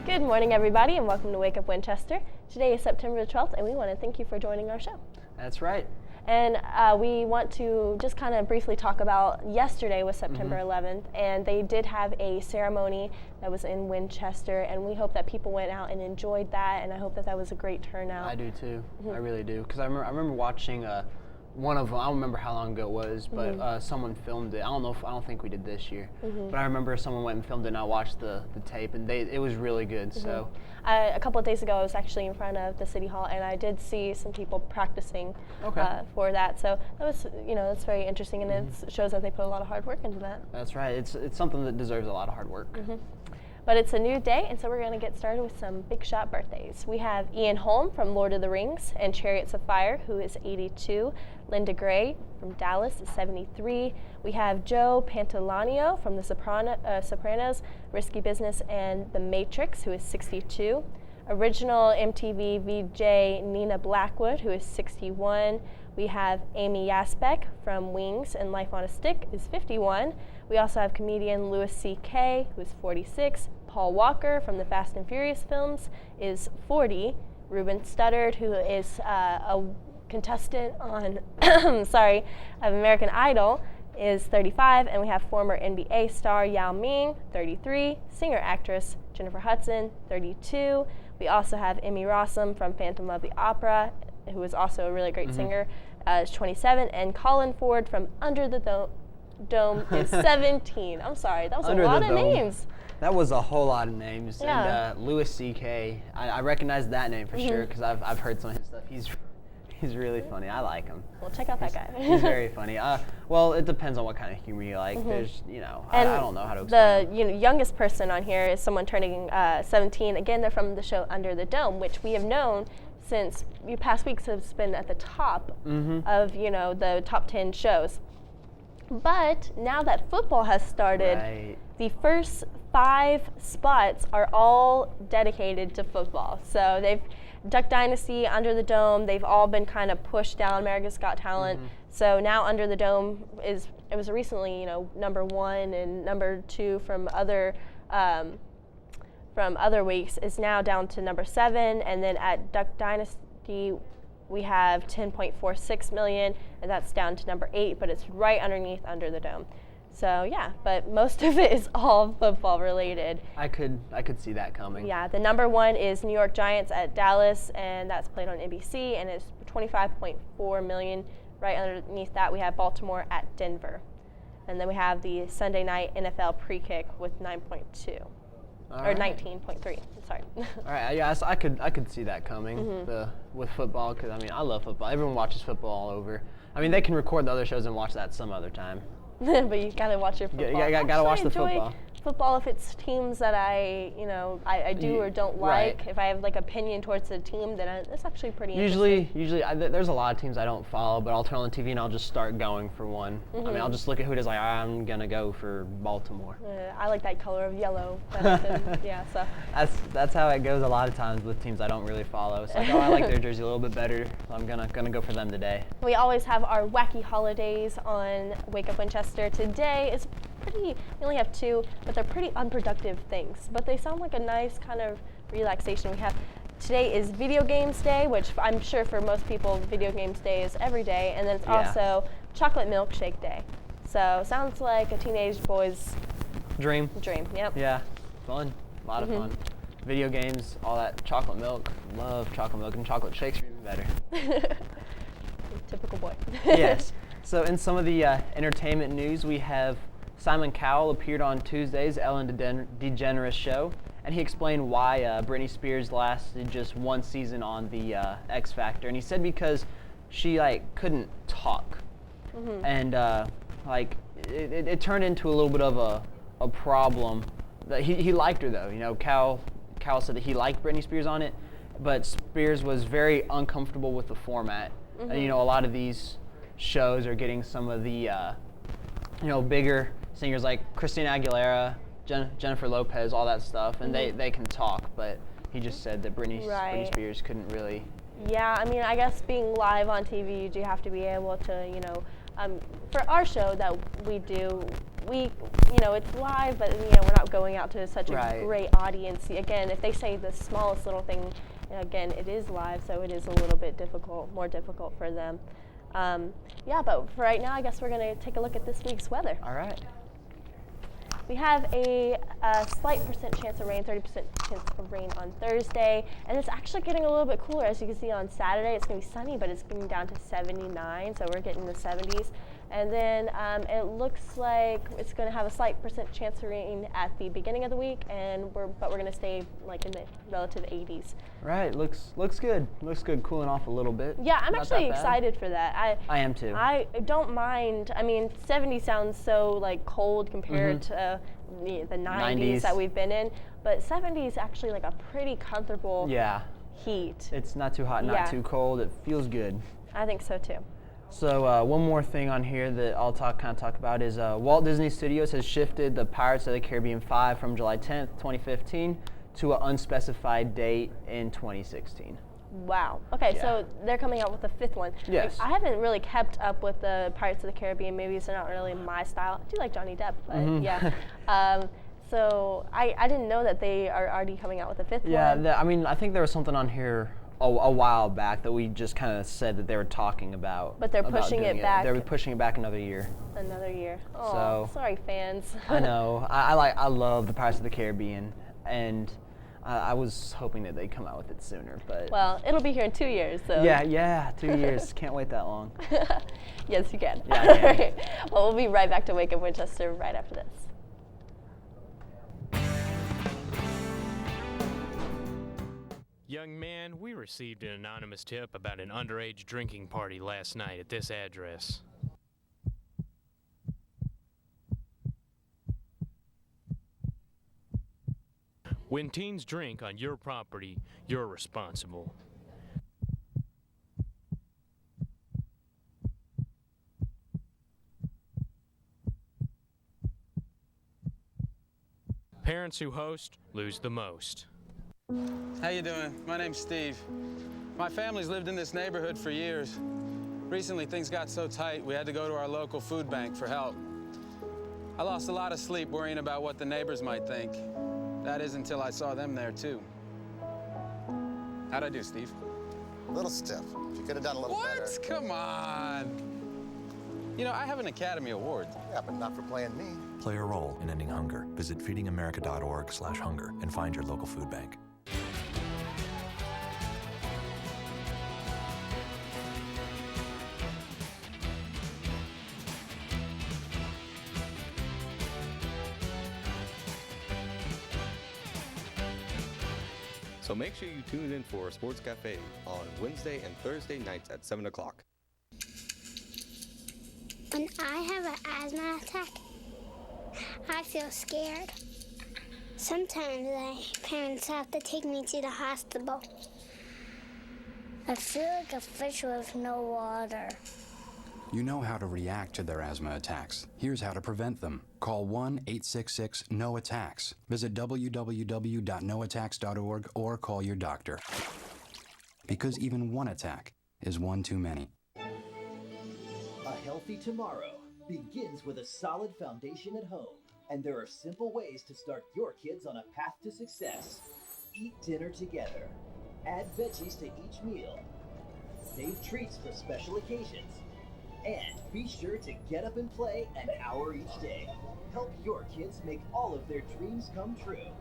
Good morning, everybody, and welcome to Wake Up Winchester. Today is September the 12th, and we want to thank you for joining our show. That's right. And we want to just kind of briefly talk about yesterday was September 11th, and they did have a ceremony that was in Winchester, and we hope that people went out and enjoyed that, and I hope that that was a great turnout. I do too. I really do. Because I remember watching one of them. I don't remember how long ago it was, but someone filmed it. I don't think we did this year, but I remember someone went and filmed it, and I watched the tape, and it was really good. So a couple of days ago, I was actually in front of the city hall, and I did see some people practicing for that. So that was, that's very interesting, and it shows that they put a lot of hard work into that. That's right. It's something that deserves a lot of hard work. But it's a new day, and so we're going to get started with some big shot birthdays. We have Ian Holm from Lord of the Rings and Chariots of Fire, who is 82. Linda Gray from Dallas is 73. We have Joe Pantoliano from The Sopranos, Risky Business, and The Matrix, who is 62. Original MTV VJ Nina Blackwood, who is 61. We have Amy Yasbeck from Wings and Life on a Stick is 51. We also have comedian Louis C.K., who is 46. Paul Walker from the Fast and Furious films is 40. Ruben Studdard, who is a contestant on of American Idol, is 35. And we have former NBA star Yao Ming, 33. Singer-actress Jennifer Hudson, 32. We also have Emmy Rossum from Phantom of the Opera, who is also a really great singer, is 27. And Colin Ford from Under the Dome is 17. I'm sorry, that was Under a lot the of Dome. names. That was a whole lot of names. Yeah. And Louis C.K., I recognize that name for sure because I've heard some of his stuff. He's really funny. I like him. Well, check out that guy. He's very funny. Well, it depends on what kind of humor you like. There's, I don't know how to explain The youngest person on here is someone turning 17. Again, they're from the show Under the Dome, which we have known since past weeks has been at the top of the top 10 shows. But now that football has started, the first 5 spots are all dedicated to football. So they've Duck Dynasty, Under the Dome, they've all been kind of pushed down America's Got Talent. So now Under the Dome it was recently, number 1 and number 2 from other weeks is now down to number 7. And then at Duck Dynasty, we have 10.46 million, and that's down to number 8, but it's right underneath Under the Dome. So yeah, but most of it is all football related. I could see that coming. Yeah, the number 1 is New York Giants at Dallas, and that's played on NBC, and it's 25.4 million. Right underneath that, we have Baltimore at Denver. And then we have the Sunday night NFL pre-kick with 9.2. Or 19.3. Sorry. All right. Yes, I could see that coming with football because I love football. Everyone watches football all over. They can record the other shows and watch that some other time. But you gotta watch your football. Yeah, gotta watch the football. Football if it's teams that I do or don't like. If I have opinion towards the team, then it's actually pretty interesting. Usually, there's a lot of teams I don't follow, but I'll turn on the TV and I'll just start going for one. I'll just look at who it is. I'm gonna go for Baltimore. I like that color of yellow. So that's how it goes a lot of times with teams I don't really follow. It's like, I like their jersey a little bit better, so I'm gonna go for them today. We always have our wacky holidays on Wake Up Winchester. Today is we only have 2, but they're pretty unproductive things. But they sound like a nice kind of relaxation. Today is Video Games Day, which I'm sure for most people, Video Games Day is every day. And then it's also Chocolate Milkshake Day. So sounds like a teenage boy's dream. Yep. Yeah, fun, a lot of fun. Video games, all that chocolate milk. Love chocolate milk, and chocolate shakes are even better. Typical boy. Yes. So in some of the entertainment news, we have Simon Cowell appeared on Tuesday's Ellen DeGeneres show, and he explained why Britney Spears lasted just 1 season on the X Factor, and he said because she couldn't talk, and it turned into a little bit of a problem. That he liked her though, Cowell said that he liked Britney Spears on it, but Spears was very uncomfortable with the format, and a lot of these shows are getting some of the bigger singers like Christina Aguilera, Jennifer Lopez, all that stuff, and they can talk, but he just said that Britney Spears couldn't really. Yeah, I guess being live on TV, you do have to be able to, for our show that we do, it's live, but we're not going out to such a great audience. Again, if they say the smallest little thing, again, it is live, so it is a little bit more difficult for them. But for right now, I guess we're going to take a look at this week's weather. All right. We have a slight % chance of rain, 30% chance of rain on Thursday, and it's actually getting a little bit cooler. As you can see on Saturday, it's going to be sunny, but it's getting down to 79, so we're getting the 70s. And then it looks like it's going to have a slight % chance of rain at the beginning of the week, but we're going to stay like in the relative 80s. Right, looks good. Looks good, cooling off a little bit. Yeah, I'm actually excited for that. I am too. I don't mind. I mean, 70 sounds so like cold compared to the 90s that we've been in, but 70 is actually like a pretty comfortable heat. It's not too hot, not too cold. It feels good. I think so too. So one more thing on here that I'll talk about is Walt Disney Studios has shifted the Pirates of the Caribbean 5 from July 10th, 2015 to an unspecified date in 2016. Wow. Okay, so they're coming out with the 5th one. Yes. I haven't really kept up with the Pirates of the Caribbean movies. They're not really my style. I do like Johnny Depp, but yeah. So I didn't know that they are already coming out with the 5th one. Yeah, I think there was something on here a while back that we just kind of said that they were talking about. But they're pushing it back. They're pushing it back another year. Another year. Oh, so, sorry, fans. I know. I love the Pirates of the Caribbean, and I was hoping that they'd come out with it sooner, but well, it'll be here in 2 years, so yeah, 2 years. Can't wait that long. Yes, you can. Yeah, I can. Well, we'll be right back to Wake Up Winchester right after this. Young man, we received an anonymous tip about an underage drinking party last night at this address. When teens drink on your property, you're responsible. Parents who host lose the most. How you doing? My name's Steve. My family's lived in this neighborhood for years. Recently, things got so tight, we had to go to our local food bank for help. I lost a lot of sleep worrying about what the neighbors might think. That is until I saw them there, too. How'd I do, Steve? A little stiff. You could have done a little better. What? Come on. You know, I have an Academy Award. Yeah, but not for playing me. Play a role in ending hunger. Visit feedingamerica.org/hunger and find your local food bank. So make sure you tune in for Sports Cafe on Wednesday and Thursday nights at 7 o'clock. When I have an asthma attack, I feel scared. Sometimes my parents have to take me to the hospital. I feel like a fish with no water. You know how to react to their asthma attacks. Here's how to prevent them. Call 1-866-NO-ATTACKS. Visit www.noattacks.org or call your doctor. Because even one attack is one too many. A healthy tomorrow begins with a solid foundation at home. And there are simple ways to start your kids on a path to success. Eat dinner together. Add veggies to each meal. Save treats for special occasions. And be sure to get up and play an hour each day. Help your kids make all of their dreams come true.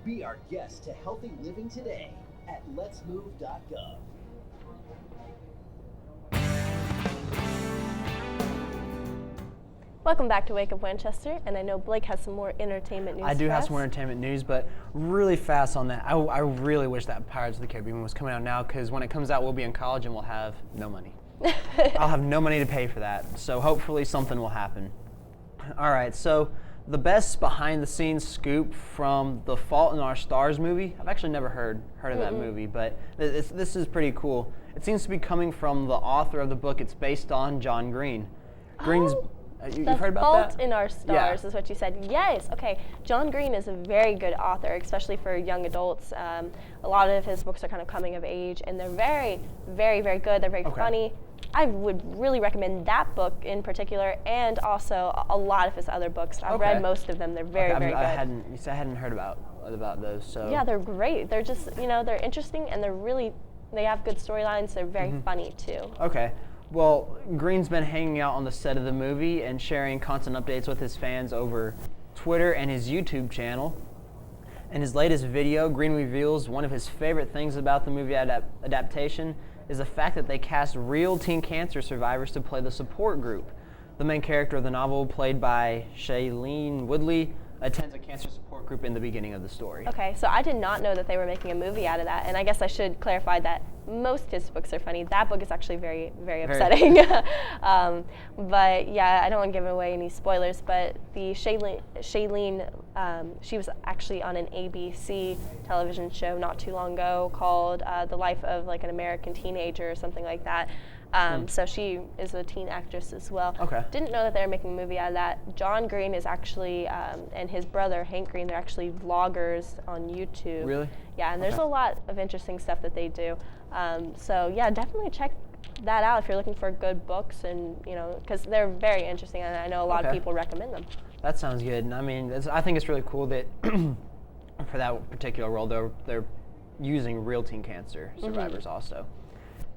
Be our guest to healthy living today at letsmove.gov. Welcome back to Wake Up Winchester, and I know Blake has some more entertainment news. I do for have us. some more entertainment news, but really fast on that. I really wish that Pirates of the Caribbean was coming out now, because when it comes out, we'll be in college and we'll have no money. I'll have no money to pay for that, so hopefully something will happen. All right, so the best behind-the-scenes scoop from the Fault in Our Stars movie. I've actually never heard of that movie, but this is pretty cool. It seems to be coming from the author of the book it's based on, John Green. Green's. You've heard about that? Fault in Our Stars is what you said. Yes. Okay. John Green is a very good author, especially for young adults. A lot of his books are kind of coming of age, and they're very, very, very good. They're very funny. I would really recommend that book in particular, and also a lot of his other books. I've read most of them. They're very, very good. I hadn't heard about those. So yeah, they're great. They're just, they're interesting, and they have good storylines. They're very funny too. Okay. Well, Green's been hanging out on the set of the movie and sharing constant updates with his fans over Twitter and his YouTube channel. In his latest video, Green reveals one of his favorite things about the movie adaptation is the fact that they cast real teen cancer survivors to play the support group. The main character of the novel, played by Shailene Woodley, attends a cancer support group in the beginning of the story. Okay, so I did not know that they were making a movie out of that, and I guess I should clarify that most of his books are funny. That book is actually very, very upsetting. But yeah, I don't want to give away any spoilers, but the Shailene, she was actually on an ABC television show not too long ago called The Life of like an American Teenager or something like that. So she is a teen actress as well. Okay. Didn't know that they were making a movie out of that. John Green is actually, and his brother Hank Green, they're actually vloggers on YouTube. Really? Yeah, and there's a lot of interesting stuff that they do. So yeah, definitely check that out if you're looking for good books, and because they're very interesting, and I know a lot of people recommend them. That sounds good. And I mean, I think it's really cool that for that particular role, they're using real teen cancer survivors also.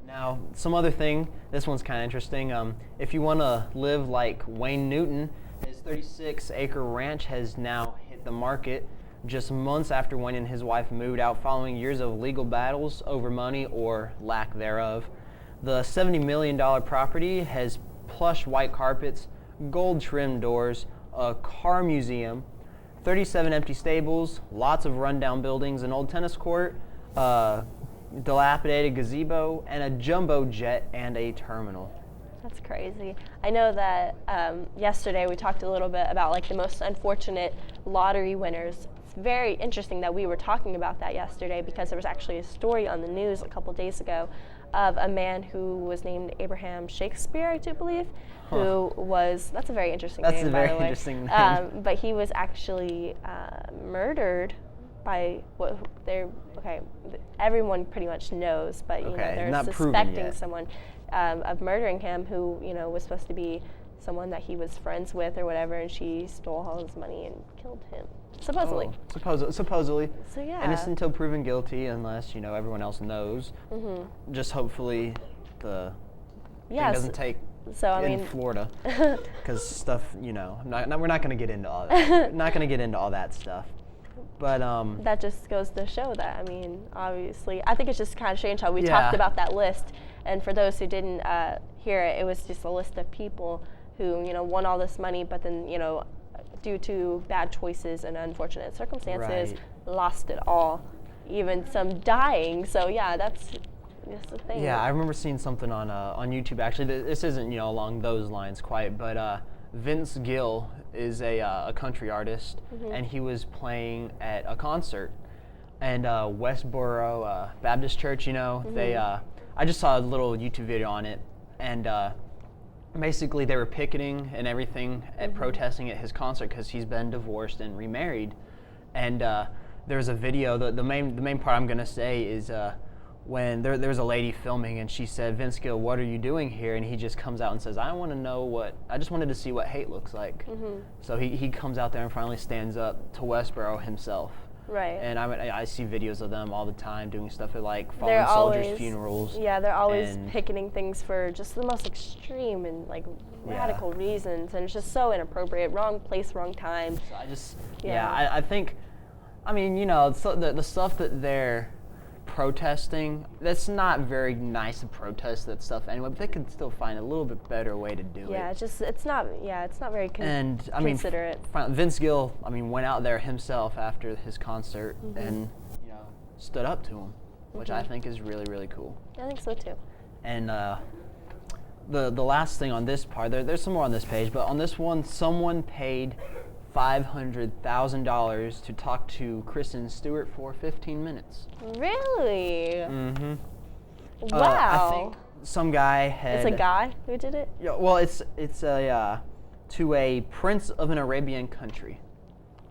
Now, some other thing, this one's kind of interesting. If you want to live like Wayne Newton, his 36-acre ranch has now hit the market just months after Wayne and his wife moved out following years of legal battles over money or lack thereof. The $70 million property has plush white carpets, gold-trimmed doors, a car museum, 37 empty stables, lots of rundown buildings, an old tennis court, dilapidated gazebo, and a jumbo jet and a terminal. That's crazy. I know that yesterday we talked a little bit about like the most unfortunate lottery winners. It's very interesting that we were talking about that yesterday because there was actually a story on the news a couple days ago of a man who was named Abraham Shakespeare, I do believe, who was, that's a very interesting name, by the way. That's a very interesting name. But he was actually murdered by everyone pretty much knows, but they're suspecting someone of murdering him who was supposed to be someone that he was friends with or whatever, and she stole all his money and killed him, supposedly. Supposedly. So yeah. Innocent until proven guilty, unless everyone else knows. Just hopefully the thing doesn't take in Florida, because stuff we're not going to get into all that. Not going to get into all that stuff. But that just goes to show that, obviously, I think it's just kind of strange how we talked about that list, and for those who didn't hear it, it was just a list of people who, won all this money, but then, due to bad choices and unfortunate circumstances, lost it all, even some dying. So yeah, that's the thing. Yeah, I remember seeing something on YouTube, actually. This isn't, along those lines quite, but Vince Gill is a country artist, and he was playing at a concert, and Westboro Baptist Church, they I just saw a little YouTube video on it, and basically they were picketing and everything and protesting at his concert because he's been divorced and remarried, and there's a video. The main part I'm gonna say is when there was a lady filming, and she said, "Vince Gill, what are you doing here?" And he just comes out and says, I just wanted to see what hate looks like. So he comes out there and finally stands up to Westboro himself. Right. And I see videos of them all the time doing stuff at like fallen soldiers' funerals. Yeah, they're always picketing things for just the most extreme and like radical reasons, and it's just so inappropriate. Wrong place, wrong time. So I think, the stuff that they're protesting, that's not very nice to protest that stuff anyway, but they can still find a little bit better way to do it. Yeah, it's not very considerate. Vince Gill, went out there himself after his concert and stood up to him, which I think is really, really cool. I think so too. And the last thing on this part, there's some more on this page, but on this one, someone paid $500,000 to talk to Kristen Stewart for 15 minutes. Really? Wow. I think some guy had... It's a guy who did it? Yeah, well, it's to a prince of an Arabian country.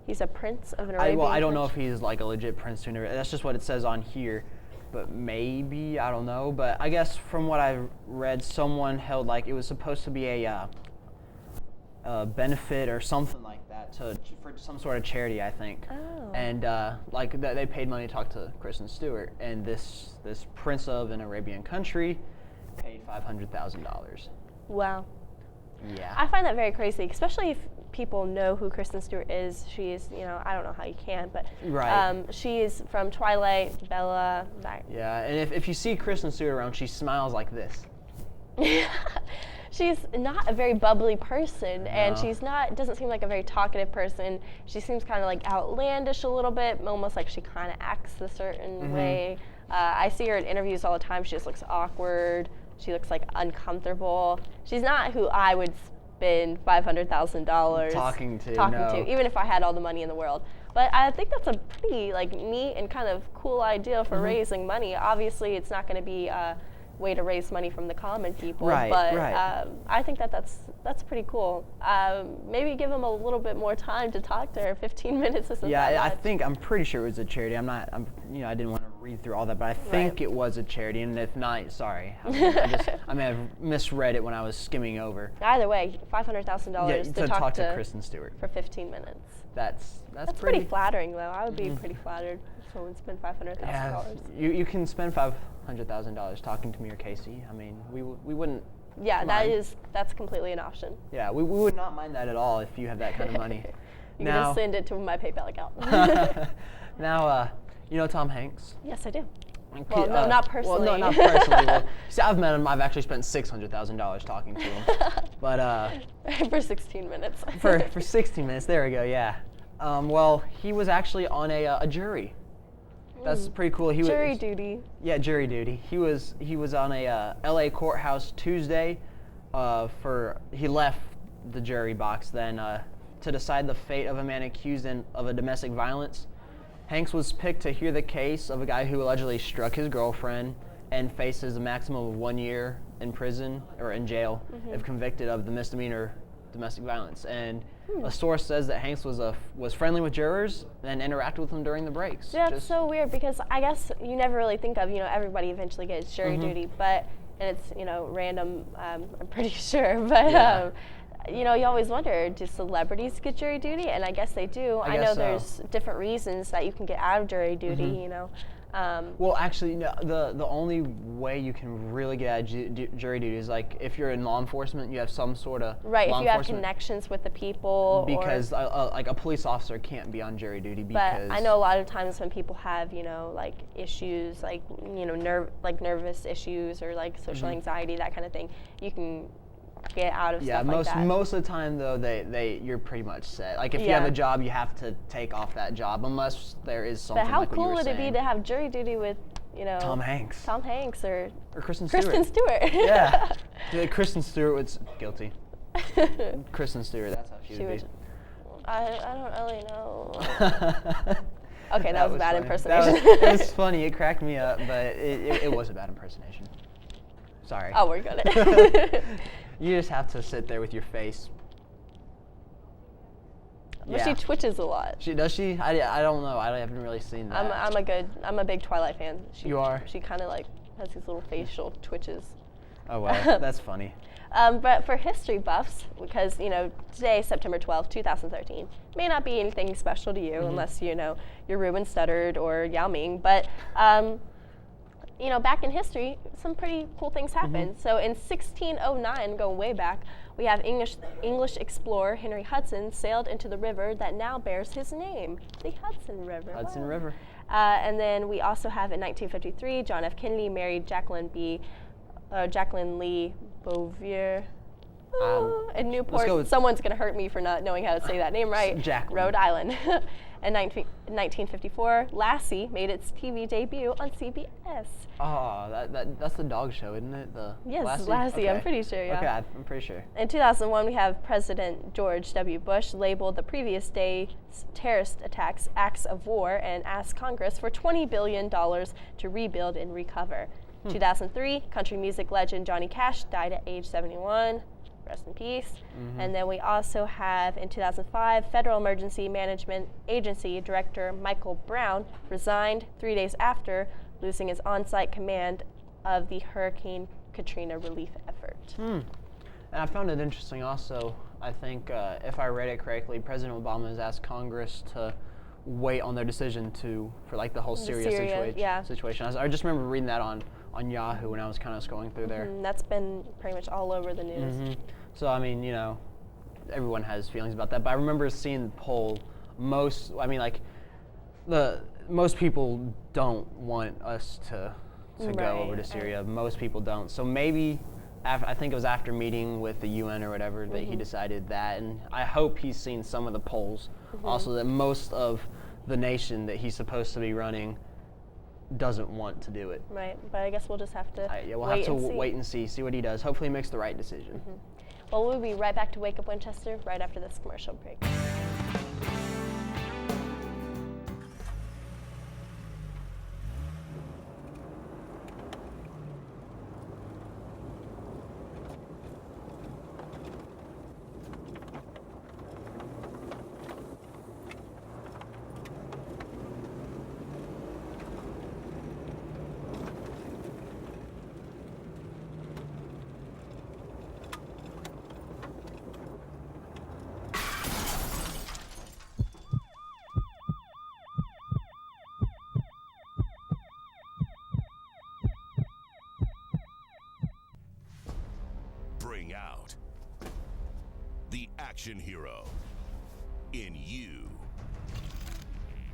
He's a prince of an Arabian country? I don't know if he's like a legit prince to an Arabian. That's just what it says on here. but maybe, I don't know. But I guess from what I read, someone held like it was supposed to be a benefit or something like that for some sort of charity, I think. Oh. And they paid money to talk to Kristen Stewart, and this prince of an Arabian country paid $500,000. Wow. Yeah. I find that very crazy, especially if people know who Kristen Stewart is. She is, I don't know how you can, but right. She is from Twilight, Bella. Yeah, and if you see Kristen Stewart around, she smiles like this. She's not a very bubbly person, No. and doesn't seem like a very talkative person. She seems kind of like outlandish a little bit, almost like she kind of acts a certain way. I see her in interviews all the time. She just looks awkward. She looks like uncomfortable. She's not who I would spend $500,000 talking to, even if I had all the money in the world. But I think that's a pretty neat and kind of cool idea for raising money. Obviously, it's not going to be way to raise money from the common people, but I think that's pretty cool. Maybe give them a little bit more time to talk to her. 15 minutes isn't that much. I'm pretty sure it was a charity. I didn't want to read through all that, but I think it was a charity, and if not, sorry. I may have misread it when I was skimming over. Either way, $500,000 to talk to Kristen Stewart for 15 minutes. That's pretty flattering, though. I would be pretty flattered if someone spent $500,000. Yeah, you can spend $500,000 talking to me or Casey. I mean, we wouldn't. Yeah, mind. that's completely an option. Yeah, we would not mind that at all if you have that kind of money. You can just send it to my PayPal account. Now, you know Tom Hanks? Yes, I do. Well, no, not personally. Well, no, not personally. Well, see, I've met him. I've actually spent $600,000 talking to him. But for 16 minutes. for 16 minutes. There we go. Yeah. Well, he was actually on a jury. That's pretty cool. Jury duty. Yeah, jury duty. He was on a L.A. courthouse Tuesday. He left the jury box then to decide the fate of a man accused of a domestic violence. Hanks was picked to hear the case of a guy who allegedly struck his girlfriend and faces a maximum of 1 year in prison or in jail if convicted of the misdemeanor domestic violence. And a source says that Hanks was friendly with jurors and interacted with them during the breaks. Yeah, it's so weird because I guess you never really think of, everybody eventually gets jury duty, and it's, random, I'm pretty sure, but you always wonder, do celebrities get jury duty? And I guess they do. I know there's different reasons that you can get out of jury duty, Well, actually, no, the only way you can really get out of jury duty is like if you're in law enforcement, you have some sort of if you have connections with the people. Because like a police officer can't be on jury duty because. But I know a lot of times when people have issues nervous issues or social anxiety, that kind of thing, you can get out of stuff like that. Most of the time though, you're pretty much set. Like if you have a job, you have to take off that job unless there is something. But how like what cool you were would saying. it be to have jury duty with Tom Hanks or Kristen Stewart? Yeah, Kristen Stewart was guilty. Kristen Stewart, that's how she would be. I don't really know. Okay, that was a bad funny. impersonation. It was funny. It cracked me up, but it was a bad impersonation. Sorry. I'll work on it. You just have to sit there with your face. But she twitches a lot. Does she? I don't know. I haven't really seen that. I'm a big Twilight fan. You are? She kind of has these little facial twitches. Oh wow, that's funny. But for history buffs, because today, September 12th, 2013, may not be anything special to you unless you're Ruben Studdard or Yao Ming, but back in history, some pretty cool things happened. So in 1609, going way back, we have English explorer Henry Hudson sailed into the river that now bears his name, the Hudson River. Hudson River. And then we also have in 1953, John F. Kennedy married Jacqueline Lee Bouvier in Newport. Someone's going to hurt me for not knowing how to say that name right. Rhode Island. In 1954, Lassie made its TV debut on CBS. Oh, that's the dog show, isn't it? Yes, Lassie. Okay. I'm pretty sure, yeah. Okay, I'm pretty sure. In 2001, we have President George W. Bush labeled the previous day's terrorist attacks acts of war and asked Congress for $20 billion to rebuild and recover. 2003, country music legend Johnny Cash died at age 71. Rest in peace. And then we also have, in 2005, Federal Emergency Management Agency Director Michael Brown resigned 3 days after losing his on-site command of the Hurricane Katrina relief effort. And I found it interesting also, I think, if I read it correctly, President Obama has asked Congress to wait on their decision for like the whole Syria situation. I just remember reading that on Yahoo when I was kind of scrolling through there. That's been pretty much all over the news. So, I mean, everyone has feelings about that, but I remember seeing the poll. Most people don't want us to go over to Syria. Most people don't. So maybe, I think it was after meeting with the UN or whatever that he decided that, and I hope he's seen some of the polls also that most of the nation that he's supposed to be running doesn't want to do it. Right, but I guess we'll just have to wait and see what he does. Hopefully he makes the right decision. Well, we'll be right back to Wake Up Winchester right after this commercial break. Bring out the action hero in you.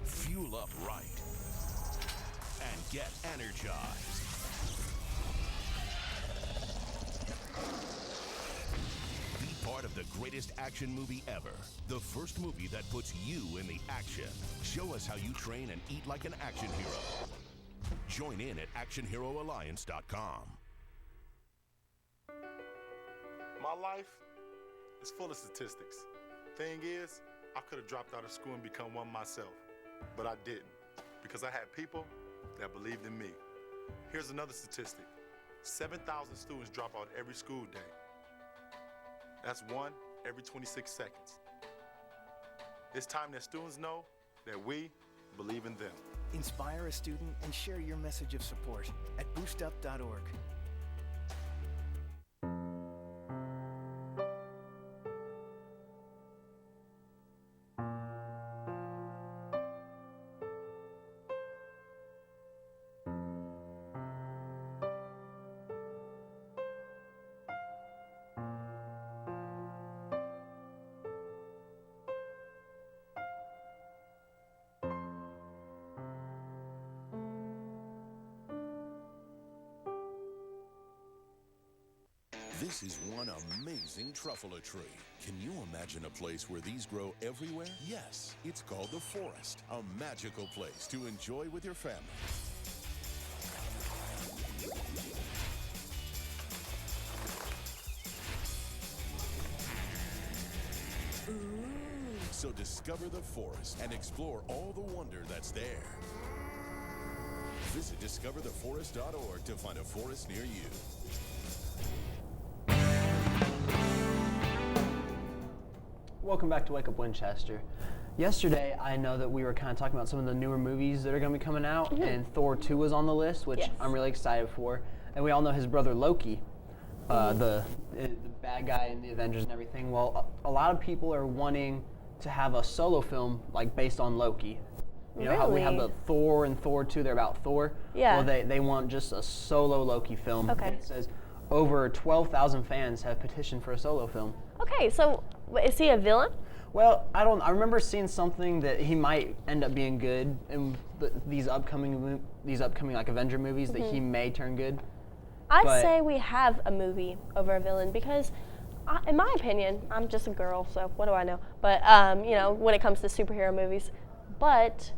Fuel up right and get energized. Be part of the greatest action movie ever. The first movie that puts you in the action. Show us how you train and eat like an action hero. Join in at actionheroalliance.com. My life is full of statistics. Thing is, I could have dropped out of school and become one myself, but I didn't because I had people that believed in me. Here's another statistic. 7,000 students drop out every school day. That's one every 26 seconds. It's time that students know that we believe in them. Inspire a student and share your message of support at boostup.org. This is one amazing truffle tree. Can you imagine a place where these grow everywhere? Yes, it's called the forest, a magical place to enjoy with your family. So discover the forest and explore all the wonder that's there. Visit discovertheforest.org to find a forest near you. Welcome back to Wake Up Winchester. Yesterday, I know that we were kind of talking about some of the newer movies that are going to be coming out, and Thor 2 was on the list, which I'm really excited for. And we all know his brother Loki, the bad guy in the Avengers and everything. Well, a lot of people are wanting to have a solo film like based on Loki. You know how we have the Thor and Thor 2, they're about Thor? Yeah. Well, they want just a solo Loki film. Okay. It says over 12,000 fans have petitioned for a solo film. Okay, so is he a villain? Well, I remember seeing something that he might end up being good in these upcoming like Avenger movies, that he may turn good. I say we have a movie over a villain because, in my opinion, I'm just a girl, so what do I know? But you know, when it comes to superhero movies, but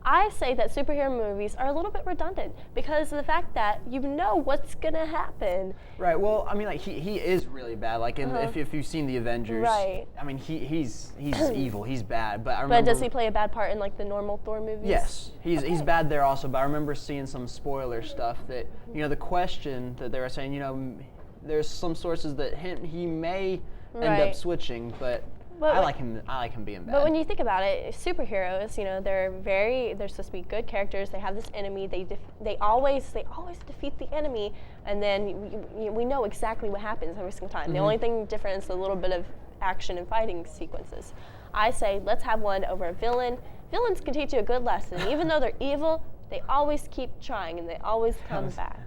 I say that superhero movies are a little bit redundant because of the fact that you know what's gonna happen. Right. Well, I mean, like he is really bad. Like if you've seen the Avengers, right? I mean, he's evil. He's bad. But I remember. But does he play a bad part in like the normal Thor movies? Yes, he's bad there also. But I remember seeing some spoiler stuff that the question that they were saying. There's some sources that hint he may end up switching, but. But I like him being bad. But when you think about it, superheroes, you know, they're supposed to be good characters. They have this enemy. They always defeat the enemy, and then we know exactly what happens every single time. The only thing different is a little bit of action and fighting sequences. I say let's have one over a villain. Villains can teach you a good lesson. Even though they're evil, they always keep trying and they always come back.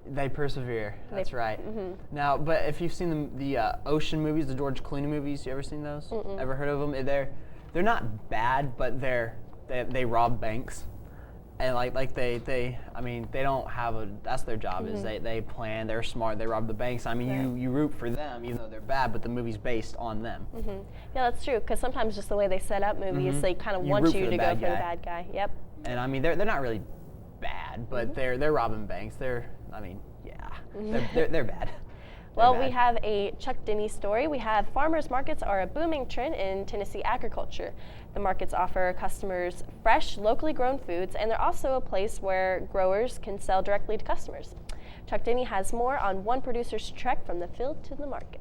They persevere. That's right. Now, but if you've seen the ocean movies, the George Clooney movies, you ever seen those? Ever heard of them? They're not bad, but they rob banks, and they don't have that's their job is they plan, they're smart, they rob the banks. I mean, you root for them even though they're bad, but the movie's based on them. Yeah, that's true. Because sometimes just the way they set up movies, they kind of want you to go for the bad guy. Yep. And I mean, they're not really bad, but they're robbing banks. They're bad. Well, we have a Chuck Denny story. We have farmers markets are a booming trend in Tennessee agriculture. The markets offer customers fresh, locally grown foods, and they're also a place where growers can sell directly to customers. Chuck Denny has more on one producer's trek from the field to the market.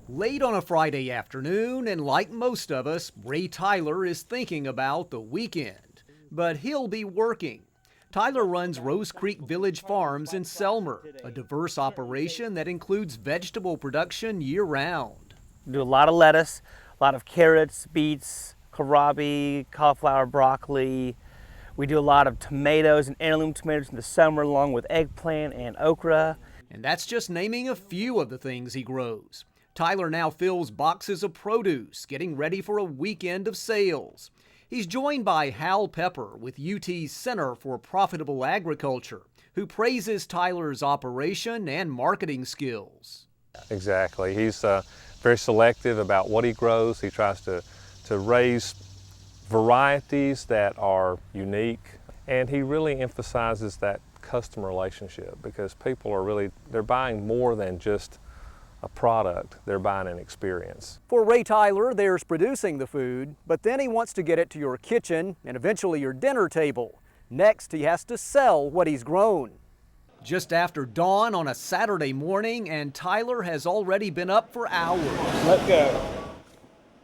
Late on a Friday afternoon, and like most of us, Ray Tyler is thinking about the weekend. But he'll be working. Tyler runs Rose Creek Village Farms in Selmer, a diverse operation that includes vegetable production year-round. We do a lot of lettuce, a lot of carrots, beets, kohlrabi, cauliflower, broccoli. We do a lot of tomatoes and heirloom tomatoes in the summer, along with eggplant and okra. And that's just naming a few of the things he grows. Tyler now fills boxes of produce, getting ready for a weekend of sales. He's joined by Hal Pepper with UT's Center for Profitable Agriculture, who praises Tyler's operation and marketing skills. Exactly. He's very selective about what he grows. He tries to raise varieties that are unique, and he really emphasizes that customer relationship because people are they're buying more than just a product, they're buying an experience. For Ray Tyler, there's producing the food, but then he wants to get it to your kitchen and eventually your dinner table. Next, he has to sell what he's grown. Just after dawn on a Saturday morning, and Tyler has already been up for hours. Let's go.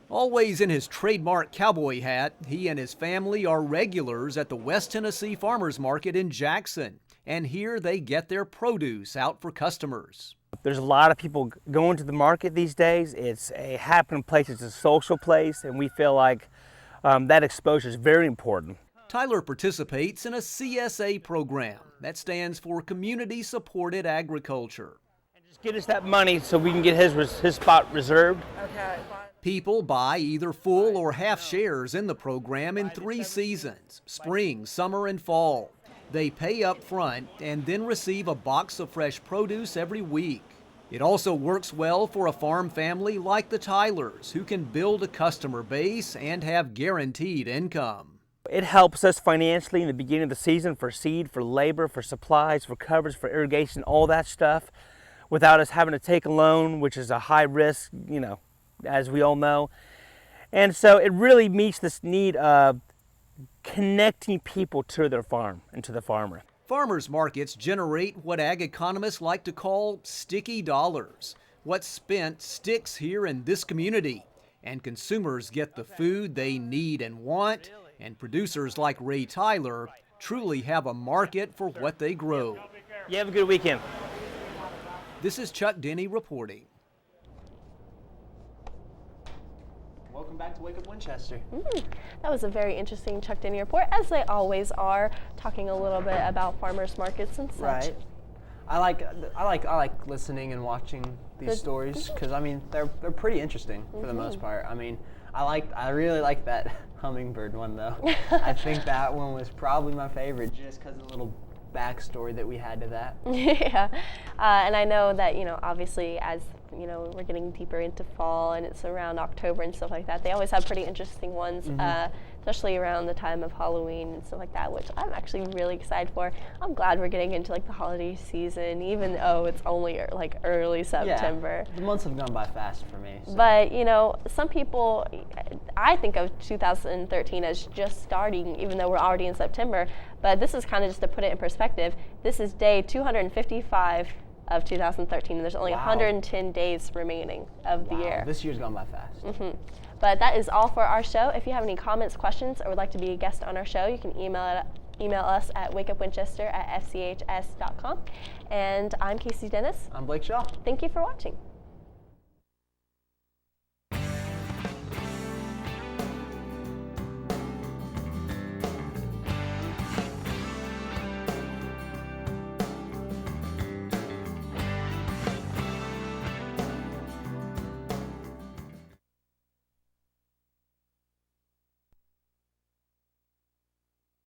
Always in his trademark cowboy hat, he and his family are regulars at the West Tennessee Farmers Market in Jackson, and here they get their produce out for customers. There's a lot of people going to the market these days. It's a happening place, it's a social place, and we feel like that exposure is very important. Tyler participates in a CSA program that stands for Community Supported Agriculture. Just get us that money so we can get his spot reserved. Okay. People buy either full or half shares in the program in 3 seasons, spring, summer, and fall. They pay up front and then receive a box of fresh produce every week. It also works well for a farm family like the Tylers, who can build a customer base and have guaranteed income. It helps us financially in the beginning of the season for seed, for labor, for supplies, for coverage, for irrigation, all that stuff, without us having to take a loan, which is a high risk, as we all know. And so it really meets this need of connecting people to their farm and to the farmer. Farmers markets generate what ag economists like to call sticky dollars. What's spent sticks here in this community, and consumers get the food they need and want, and producers like Ray Tyler truly have a market for what they grow. You have a good weekend. This is Chuck Denny reporting. Welcome back to Wake Up Winchester. That was a very interesting Chuck Denny report, as they always are, talking a little bit about farmers markets and such. Right. I like listening and watching these stories because they're pretty interesting for the most part. I really like that hummingbird one though. I think that one was probably my favorite just because of the little backstory that we had to that. Yeah, and I know that obviously as we're getting deeper into fall and it's around October and stuff like that, they always have pretty interesting ones, especially around the time of Halloween and stuff like that, which I'm actually really excited for. I'm glad we're getting into the holiday season, even though it's only early September. Yeah, the months have gone by fast for me. So. But some people, I think of 2013 as just starting, even though we're already in September. But this is kind of just to put it in perspective. This is day 255 of 2013. And there's only Wow. 110 days remaining of the year. This year's gone by fast. But that is all for our show. If you have any comments, questions, or would like to be a guest on our show, you can email us at wakeupwinchester@fchs.com. And I'm Casey Dennis. I'm Blake Shaw. Thank you for watching.